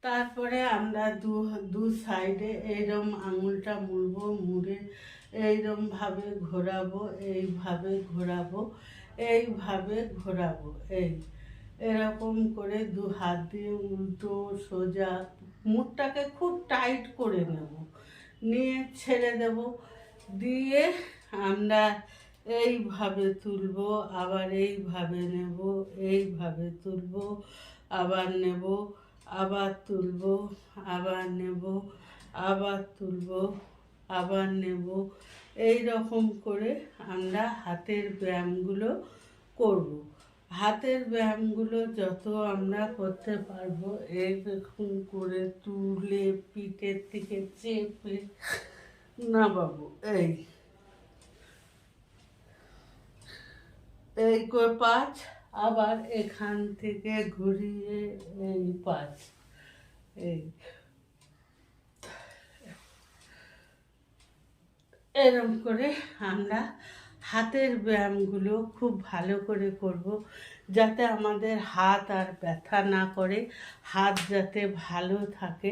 তারপরে আমরা দু সাইডে এইরকম আঙুলটা মুড়বো, মুড়ে এইরকমভাবে ঘোরাবো, এইভাবে ঘোরাবো, এইভাবে ঘোরাবো। এরকম করে দু হাত দিয়ে উল্টো সোজা মুখটাকে খুব টাইট করে নেব, নিয়ে ছেড়ে দেব, দিয়ে আমরা এইভাবে তুলবো, আবার এইভাবে নেব, এইভাবে তুলবো, আবার নেব, আবার তুলবো, আবার নেব, আবার তুলবো, আবার নেব। এই রকম করে আমরা হাতের ব্যায়ামগুলো করব। হাতের ব্যায়ামগুলো যত আমরা করতে পারবো, এরকম করে তুলে পিঠের থেকে চেপে নামাবো। এই করে 5, আবার এখান থেকে ঘুরিয়ে এই 5, এরকম করে আমরা হাতের ব্যায়ামগুলো খুব ভালো করে করব, যাতে আমাদের হাত আর ব্যথা না করে, হাত যাতে ভালো থাকে।